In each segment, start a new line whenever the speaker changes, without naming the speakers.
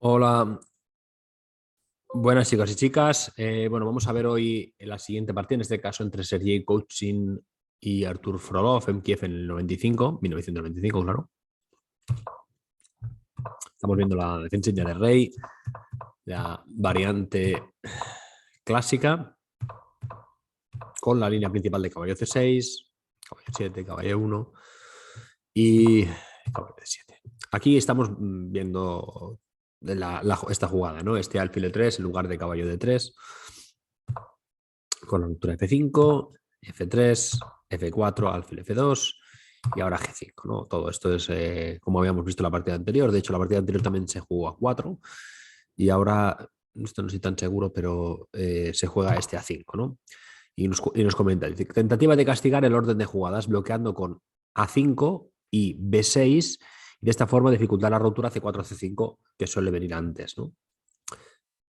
Hola, buenas chicos y chicas. Bueno, vamos a ver hoy la siguiente partida, en este caso entre Sergei Kouchin y Artur Frolov en Kiev en el 1995, claro. Estamos viendo la defensa india de rey, la variante clásica, con la línea principal de caballo C6, caballo 7, caballo 1 y caballo D7. Aquí estamos viendo esta jugada, ¿no? Este alfil E3 en lugar de caballo D3. Con la ruptura F5, F3, F4, alfil F2 y ahora G5, ¿no? Todo esto es como habíamos visto en la partida anterior. De hecho, la partida anterior también se jugó a 4 y ahora, esto no estoy tan seguro, pero se juega este A5, ¿no? Y nos comenta, dice, tentativa de castigar el orden de jugadas bloqueando con A5 y B6 y de esta forma dificultar la ruptura C4, C5 que suele venir antes, ¿no?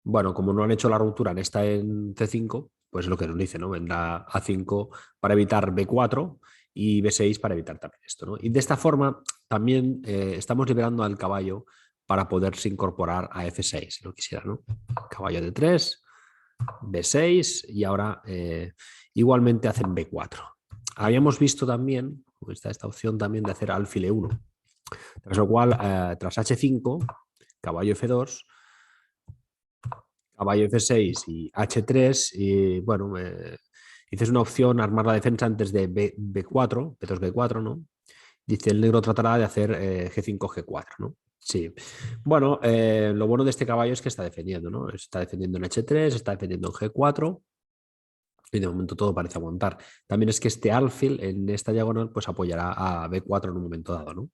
Bueno, como no han hecho la ruptura en esta en C5, pues es lo que nos dice, ¿no? Vendrá A5 para evitar B4 y B6 para evitar también esto, ¿no? Y de esta forma también estamos liberando al caballo para poderse incorporar a F6, si lo quisiera, ¿no? Caballo de 3, B6 y ahora igualmente hacen B4. Habíamos visto también, esta opción también de hacer alfil E1, tras lo cual, tras H5, caballo F2, caballo F6 y H3, y bueno, dices una opción, armar la defensa antes de B4, B2, B4, ¿no? Dice el negro tratará de hacer G5, G4, ¿no? Sí. Bueno, lo bueno de este caballo es que está defendiendo, ¿no? Está defendiendo en H3, está defendiendo en G4 y de momento todo parece aguantar. También es que este alfil en esta diagonal pues apoyará a B4 en un momento dado, ¿no?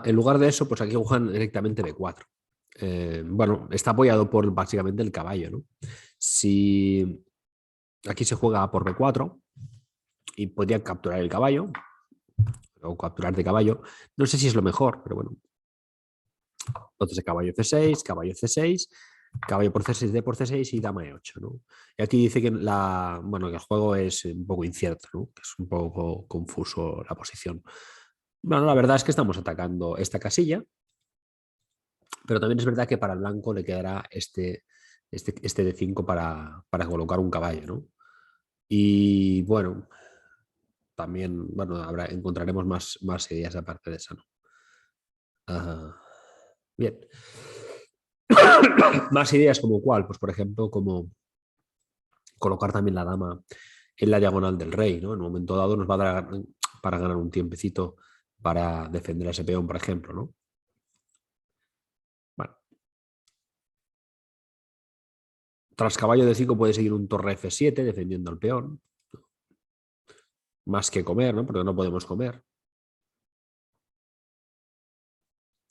En lugar de eso, pues aquí juegan directamente B4. Bueno, está apoyado por básicamente el caballo, ¿no? Si aquí se juega por B4 y podría capturar el caballo o capturar de caballo, no sé si es lo mejor, pero bueno. Entonces caballo C6, caballo C6, caballo por C6, D por C6 y dama E8, ¿no? Y aquí dice que, bueno, que el juego es un poco incierto, ¿no? Que es un poco confuso la posición. Bueno, la verdad es que estamos atacando esta casilla, pero también es verdad que para el blanco le quedará este D5 para colocar un caballo, ¿no? Y bueno, también, bueno, encontraremos más ideas aparte de esa, ¿no? Bien. Más ideas como cuál, pues por ejemplo, como colocar también la dama en la diagonal del rey, ¿no? En un momento dado nos va a dar para ganar un tiempecito para defender a ese peón, por ejemplo, ¿no? Bueno. Tras caballo de 5 puede seguir un torre F7 defendiendo al peón. Más que comer, ¿no? Porque no podemos comer.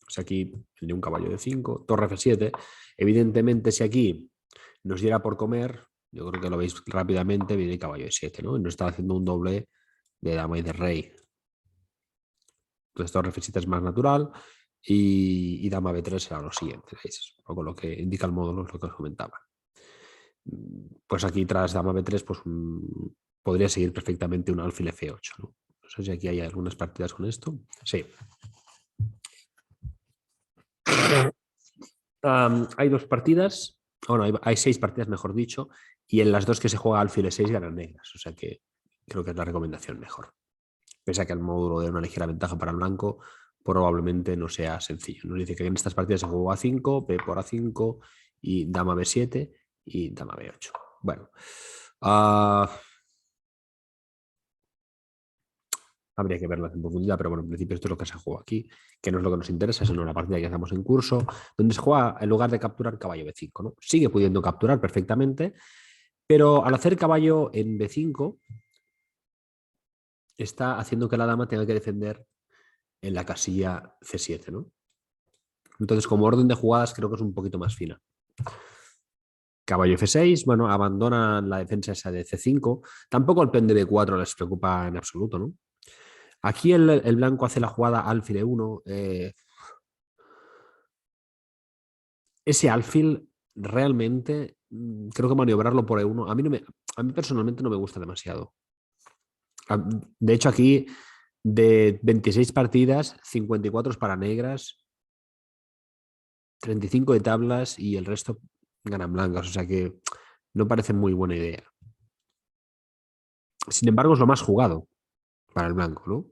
O sea, aquí tendría un caballo de 5, torre F7. Evidentemente, si aquí nos diera por comer, yo creo que lo veis rápidamente, viene caballo de 7, ¿no? Y nos está haciendo un doble de dama y de rey. Entonces, torre F7 es más natural y dama B3 será lo siguiente, ¿veis? O con lo que indica el módulo, es lo que os comentaba. Pues aquí tras dama B3, pues podría seguir perfectamente un alfil F8, ¿no? No sé si aquí hay algunas partidas con esto. Sí. Hay dos partidas, bueno, hay 6 partidas, mejor dicho, y en las dos que se juega alfil E6 ganan negras, o sea que creo que es la recomendación mejor. Pese a que el módulo de una ligera ventaja para el blanco, probablemente no sea sencillo. Nos dice que en estas partidas se jugó A5, B por A5 y dama B7 y dama B8. Bueno, habría que verlas en profundidad, pero bueno, en principio esto es lo que se juega aquí, que no es lo que nos interesa, sino la partida que estamos en curso, donde se juega en lugar de capturar caballo B5, ¿no? Sigue pudiendo capturar perfectamente, pero al hacer caballo en B5 está haciendo que la dama tenga que defender en la casilla C7, ¿no? Entonces, como orden de jugadas, creo que es un poquito más fina. Caballo F6, bueno, abandonan la defensa esa de C5. Tampoco el peón de B4 les preocupa en absoluto, ¿no? Aquí el blanco hace la jugada alfil E1. Ese alfil realmente creo que maniobrarlo por E1 a mí personalmente no me gusta demasiado. De hecho, aquí De 26 partidas, 54 es para negras, 35 de tablas y el resto ganan blancas. O sea que no parece muy buena idea. Sin embargo, es lo más jugado para el blanco, ¿no?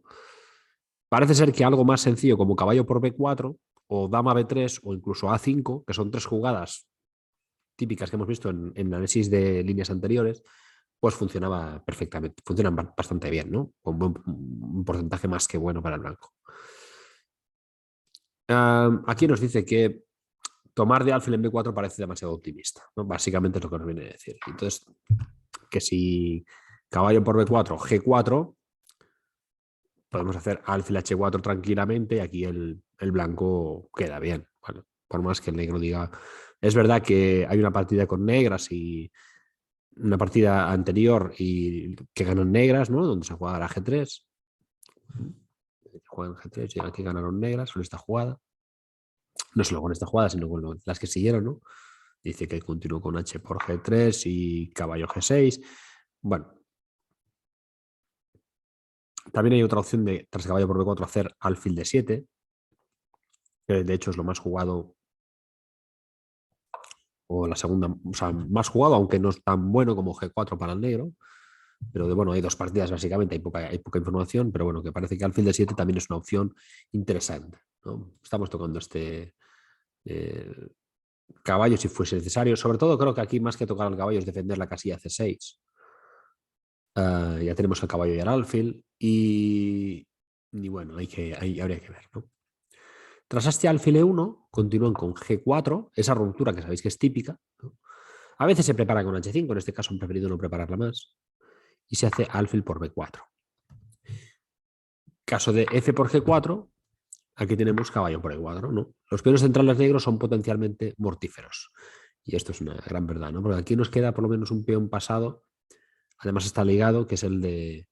Parece ser que algo más sencillo como caballo por B4 o dama B3 o incluso A5, que son tres jugadas típicas que hemos visto en análisis de líneas anteriores, pues funcionaba perfectamente, funcionan bastante bien, ¿no? Con un porcentaje más que bueno para el blanco. Aquí nos dice que tomar de alfil en B4 parece demasiado optimista, ¿no? Básicamente es lo que nos viene a decir. Entonces, que si caballo por B4, G4, podemos hacer alfil H4 tranquilamente y aquí el blanco queda bien, ¿vale? Por más que el negro diga... Es verdad que hay una partida con negras y una partida anterior y que ganó negras, ¿no? Donde se juega la G3. Juegan G3 y aquí ganaron negras con esta jugada. No solo con esta jugada, sino con las que siguieron, ¿no? Dice que continuó con H por G3 y caballo G6. Bueno, también hay otra opción de, tras caballo por B4, hacer alfil D7, que de hecho es lo más jugado, o la segunda, o sea, más jugado, aunque no es tan bueno como G4 para el negro. Pero bueno, hay dos partidas básicamente, hay poca información, pero bueno, que parece que alfil D7 también es una opción interesante, ¿no? Estamos tocando este caballo si fuese necesario. Sobre todo creo que aquí más que tocar al caballo es defender la casilla C6. Ya tenemos el caballo y el alfil y bueno, habría que ver, ¿no? Tras este alfil E1 continúan con G4, esa ruptura que sabéis que es típica, ¿no? A veces se prepara con H5, en este caso han preferido no prepararla más, y se hace alfil por B4. Caso de F por G4, aquí tenemos caballo por E4, ¿no? Los peones centrales negros son potencialmente mortíferos. Y esto es una gran verdad, ¿no? Porque aquí nos queda por lo menos un peón pasado, además está ligado, que es el de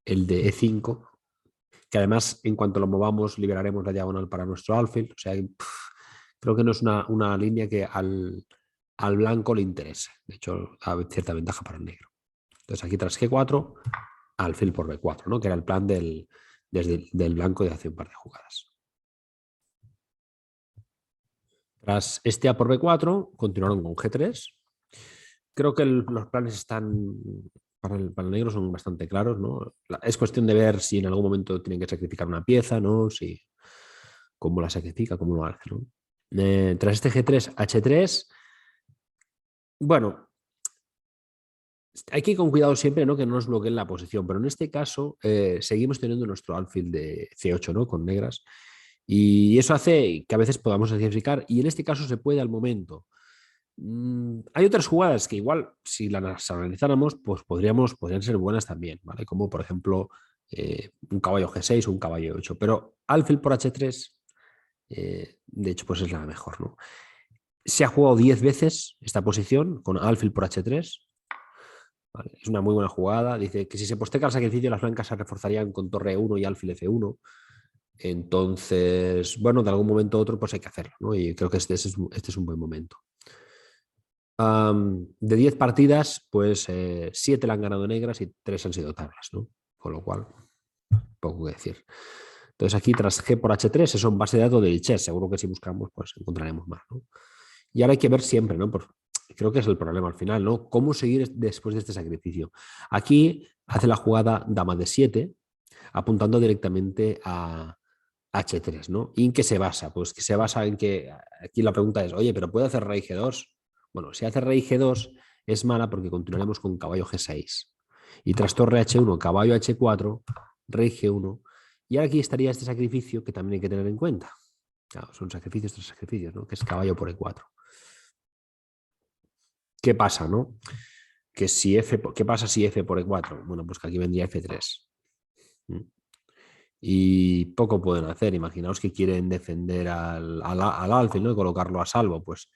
E5, que además en cuanto lo movamos liberaremos la diagonal para nuestro alfil. O sea, creo que no es una línea que al blanco le interese. De hecho, da cierta ventaja para el negro. Entonces aquí tras G4, alfil por B4, ¿no? Que era el plan del blanco de hace un par de jugadas. Tras este A por B4, continuaron con G3. Creo que los planes están para el negro son bastante claros, ¿no? Es cuestión de ver si en algún momento tienen que sacrificar una pieza, ¿no? Si, cómo la sacrifica, cómo lo hace, ¿no? Tras este G3, H3, bueno, hay que ir con cuidado siempre, ¿no? Que no nos bloqueen la posición, pero en este caso seguimos teniendo nuestro alfil de C8, ¿no? Con negras. Y eso hace que a veces podamos sacrificar, y en este caso se puede al momento. Hay otras jugadas que igual, si las analizáramos, pues podrían ser buenas también, ¿vale? Como por ejemplo un caballo G6 o un caballo 8, pero alfil por H3, de hecho, pues es la mejor, ¿no? Se ha jugado 10 veces esta posición con alfil por H3. ¿Vale? Es una muy buena jugada. Dice que si se posterga el sacrificio, las blancas se reforzarían con torre E1 y alfil F1. Entonces, bueno, de algún momento u otro, pues hay que hacerlo, ¿no? Y creo que este es un buen momento. De 10 partidas, pues 7 la han ganado negras y 3 han sido tablas, ¿no? Con lo cual, poco que decir. Entonces aquí tras G por H3, eso en base de datos de chess, seguro que si buscamos, pues encontraremos más, ¿no? Y ahora hay que ver siempre, ¿no? Creo que es el problema al final, ¿no? ¿Cómo seguir después de este sacrificio? Aquí hace la jugada dama de 7, apuntando directamente a H3, ¿no? ¿Y en qué se basa? Pues que se basa en que, aquí la pregunta es, oye, ¿pero puede hacer rey G2? Bueno, si hace rey G2 es mala porque continuaremos con caballo G6. Y tras torre H1, caballo H4, rey G1. Y ahora aquí estaría este sacrificio que también hay que tener en cuenta. Claro, son sacrificios tras sacrificios, ¿no? Que es caballo por E4. ¿Qué pasa, no? ¿Qué pasa si F por E4? Bueno, pues que aquí vendría F3. Y poco pueden hacer. Imaginaos que quieren defender al alfil, ¿no? Y colocarlo a salvo. Pues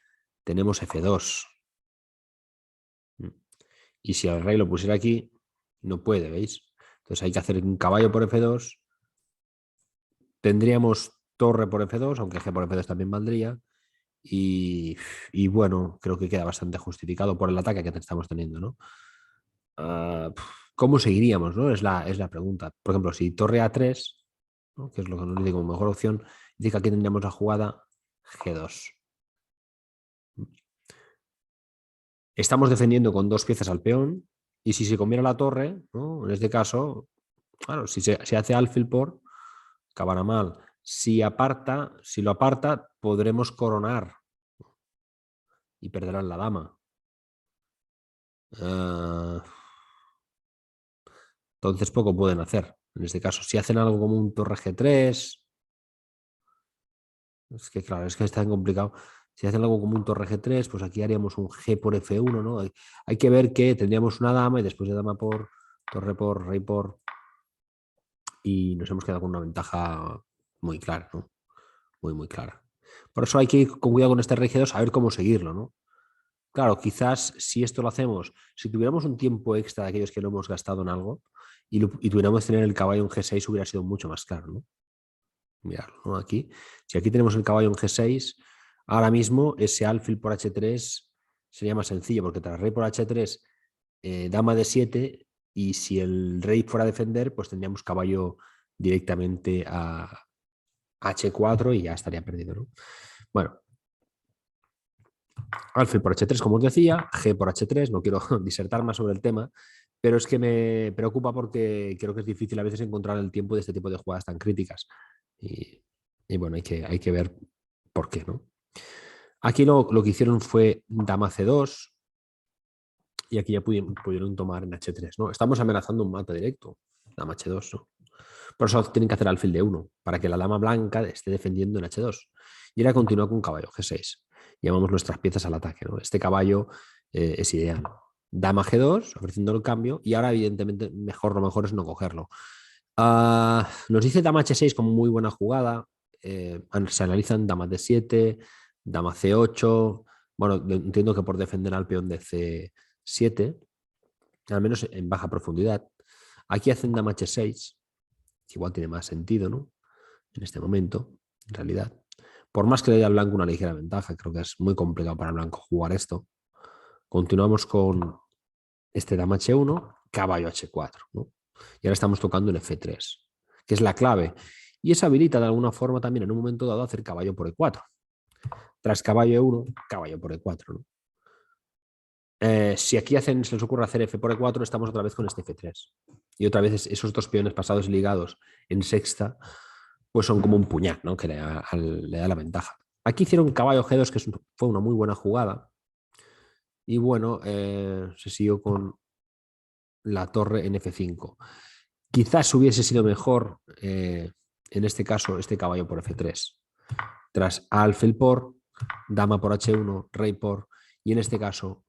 tenemos F2. Y si el rey lo pusiera aquí, no puede, ¿veis? Entonces hay que hacer un caballo por F2. Tendríamos torre por F2, aunque G por F2 también valdría. Y bueno, creo que queda bastante justificado por el ataque que estamos teniendo, ¿no? ¿Cómo seguiríamos? ¿No? Es la pregunta. Por ejemplo, si torre A3, ¿no? Que es lo que nos dice como mejor opción, dice que aquí tendríamos la jugada G2. Estamos defendiendo con 2 piezas al peón y si se comiera la torre, ¿no? En este caso, claro, si se hace alfil por, acabará mal. Si lo aparta, podremos coronar y perderán la dama. Entonces poco pueden hacer. En este caso, si hacen algo como un torre G3, es que claro, es que está tan complicado. Si hacen algo como un torre G3, pues aquí haríamos un G por F1, ¿no? Hay que ver que tendríamos una dama y después de dama por, torre por, rey por, y nos hemos quedado con una ventaja muy clara, ¿no? Muy, muy clara. Por eso hay que ir con cuidado con este rey G2 a ver cómo seguirlo, ¿no? Claro, quizás si esto lo hacemos, si tuviéramos un tiempo extra de aquellos que no hemos gastado en algo y tuviéramos que tener el caballo en G6 hubiera sido mucho más claro, ¿no? Mirarlo, ¿no? Aquí. Si aquí tenemos el caballo en G6, ahora mismo ese alfil por H3 sería más sencillo, porque tras rey por H3, dama de 7, y si el rey fuera a defender, pues tendríamos caballo directamente a H4 y ya estaría perdido, ¿no? Bueno, alfil por H3, como os decía, G por H3, no quiero disertar más sobre el tema, pero es que me preocupa porque creo que es difícil a veces encontrar el tiempo de este tipo de jugadas tan críticas. Y, y bueno, hay que ver por qué, ¿no? Aquí lo que hicieron fue dama C2 y aquí ya pudieron tomar en H3, ¿no? Estamos amenazando un mate directo, dama H2, ¿no? Por eso tienen que hacer alfil de 1, para que la dama blanca esté defendiendo en H2. Y ahora continúa con caballo G6. Llamamos nuestras piezas al ataque, ¿no? Este caballo es ideal. Dama G2, ofreciendo el cambio, y ahora evidentemente lo mejor es no cogerlo. Nos dice dama H6 como muy buena jugada. Se analizan dama D7, dama C8. Bueno, entiendo que por defender al peón de C7, al menos en baja profundidad. Aquí hacen dama H6, que igual tiene más sentido, ¿no? En este momento, en realidad. Por más que le dé al blanco una ligera ventaja, creo que es muy complicado para el blanco jugar esto. Continuamos con este dama H1, caballo H4, ¿no? Y ahora estamos tocando el F3, que es la clave. Y eso habilita de alguna forma también en un momento dado a hacer caballo por E4. Tras caballo E1, caballo por E4, ¿no? Si aquí se les ocurre hacer F por E4, estamos otra vez con este F3. Y otra vez esos dos peones pasados y ligados en sexta, pues son como un puñal, ¿no? Que le da la ventaja. Aquí hicieron caballo G2, que fue una muy buena jugada. Y bueno, se siguió con la torre en F5. Quizás hubiese sido mejor, en este caso, este caballo por F3. Tras alfil por, dama por H1, rey por, y en este caso,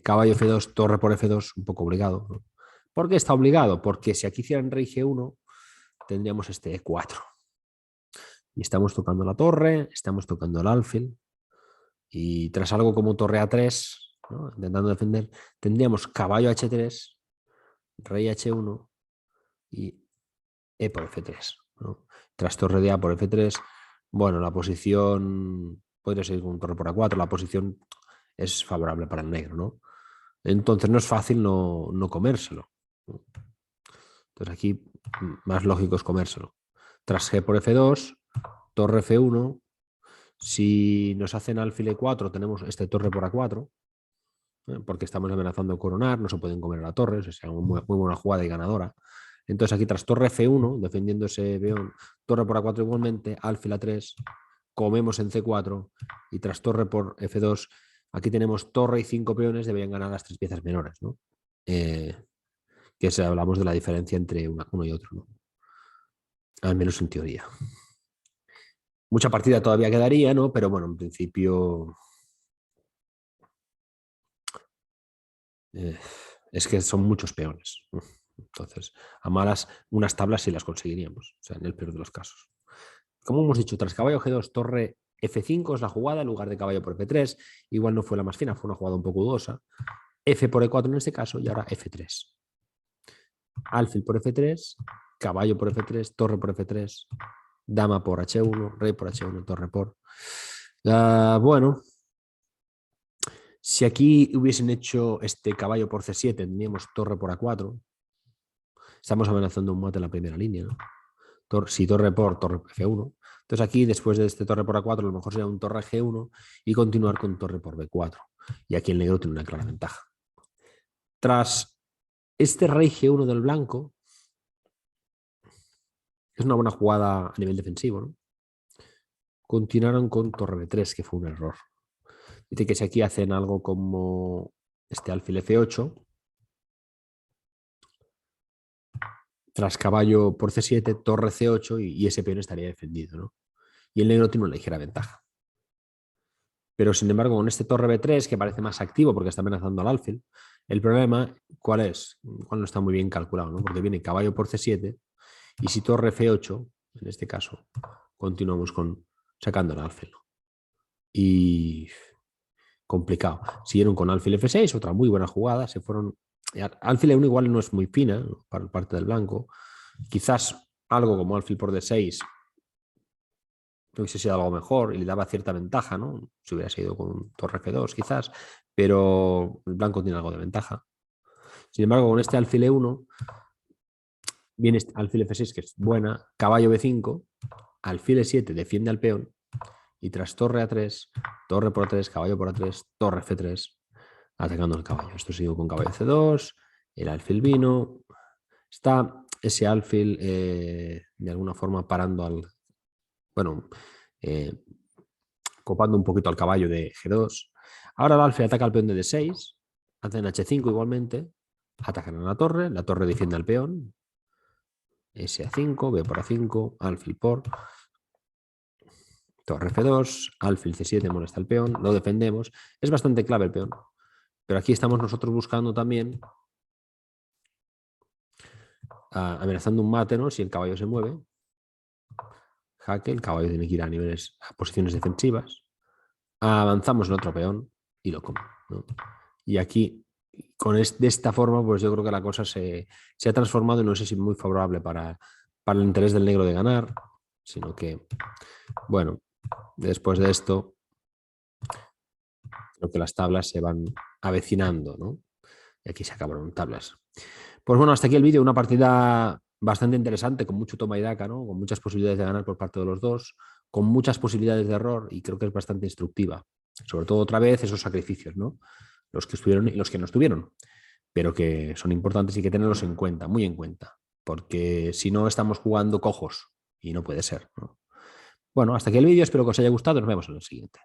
caballo F2, torre por F2, un poco obligado, ¿no? ¿Por qué está obligado? Porque si aquí hicieran rey G1, tendríamos este E4. Y estamos tocando la torre, estamos tocando el alfil, y tras algo como torre A3, ¿no? Intentando defender, tendríamos caballo H3, rey H1 y E por F3, ¿no? Tras torre de A por F3, bueno, la posición podría ser con torre por A4, la posición es favorable para el negro, ¿no? Entonces no es fácil no comérselo, ¿no? Entonces aquí más lógico es comérselo. Tras G por F2, torre F1, si nos hacen alfil E4 tenemos este torre por A4, porque estamos amenazando coronar, no se pueden comer a la torre, o sea, muy buena jugada y ganadora. Entonces aquí tras torre F1, defendiendo ese peón, torre por A4 igualmente, alfil A3, comemos en C4 y tras torre por F2, aquí tenemos torre y 5 peones, deberían ganar las 3 piezas menores, ¿no? Que si hablamos de la diferencia entre uno y otro, ¿no? Al menos en teoría. Mucha partida todavía quedaría, ¿no? Pero bueno, en principio es que son muchos peones, ¿no? Entonces, a malas, unas tablas sí las conseguiríamos, o sea, en el peor de los casos. Como hemos dicho, tras caballo G2, torre F5 es la jugada, en lugar de caballo por F3. Igual no fue la más fina, fue una jugada un poco dudosa. F por E4 en este caso y ahora F3. Alfil por F3, caballo por F3, torre por F3, dama por H1, rey por H1, torre por... bueno, Si aquí hubiesen hecho este caballo por C7, tendríamos torre por A4. Estamos amenazando un mate en la primera línea, ¿no? Si torre por F1. Entonces aquí, después de este torre por A4, a lo mejor sería un torre G1 y continuar con torre por B4. Y aquí el negro tiene una clara ventaja. Tras este rey G1 del blanco, es una buena jugada a nivel defensivo, ¿no? Continuaron con torre B3, que fue un error. Dice que si aquí hacen algo como este alfil F8, tras caballo por C7, torre C8 y ese peón estaría defendido, ¿no? Y el negro tiene una ligera ventaja. Pero sin embargo, con este torre B3, que parece más activo porque está amenazando al alfil, el problema, ¿cuál es? ¿Cuál no está muy bien calculado, ¿no? Porque viene caballo por C7 y si torre F8, en este caso, continuamos sacando el alfil. Y complicado. Siguieron con alfil F6, otra muy buena jugada. Se fueron. Alfil E1 igual no es muy fina, ¿no?, para parte del blanco. Quizás algo como alfil por D6 hubiese sido algo mejor y le daba cierta ventaja, ¿no? Si hubiera sido con torre F2, quizás, pero el blanco tiene algo de ventaja. Sin embargo, con este alfil E1 viene este alfil F6, que es buena, caballo B5, alfil E7 defiende al peón y tras torre A3, torre por A3, caballo por A3, torre F3, atacando al caballo. Esto sigue con caballo C2, el alfil vino, está ese alfil de alguna forma parando al, bueno, copando un poquito al caballo de G2. Ahora el alfil ataca al peón de D6, hacen H5 igualmente, atacan a la torre defiende al peón, S5, B por A5, alfil por, torre F2, alfil C7 molesta al peón, lo defendemos, es bastante clave el peón, pero aquí estamos nosotros buscando también amenazando un mate, ¿no? Si el caballo se mueve, jaque, el caballo tiene que ir a posiciones defensivas, avanzamos el otro peón y lo come, ¿no? Y aquí, de esta forma, pues yo creo que la cosa se ha transformado y no sé si muy favorable para el interés del negro de ganar, sino que, bueno, después de esto, creo que las tablas se van avecinando, ¿no? Y aquí se acabaron tablas. Pues bueno, hasta aquí el vídeo, una partida bastante interesante, con mucho toma y daca, ¿no? Con muchas posibilidades de ganar por parte de los dos, con muchas posibilidades de error y creo que es bastante instructiva. Sobre todo otra vez esos sacrificios, ¿no? Los que estuvieron y los que no estuvieron, pero que son importantes y que tenerlos en cuenta, muy en cuenta, porque si no estamos jugando cojos y no puede ser, ¿no? Bueno, hasta aquí el vídeo, espero que os haya gustado, nos vemos en el siguiente.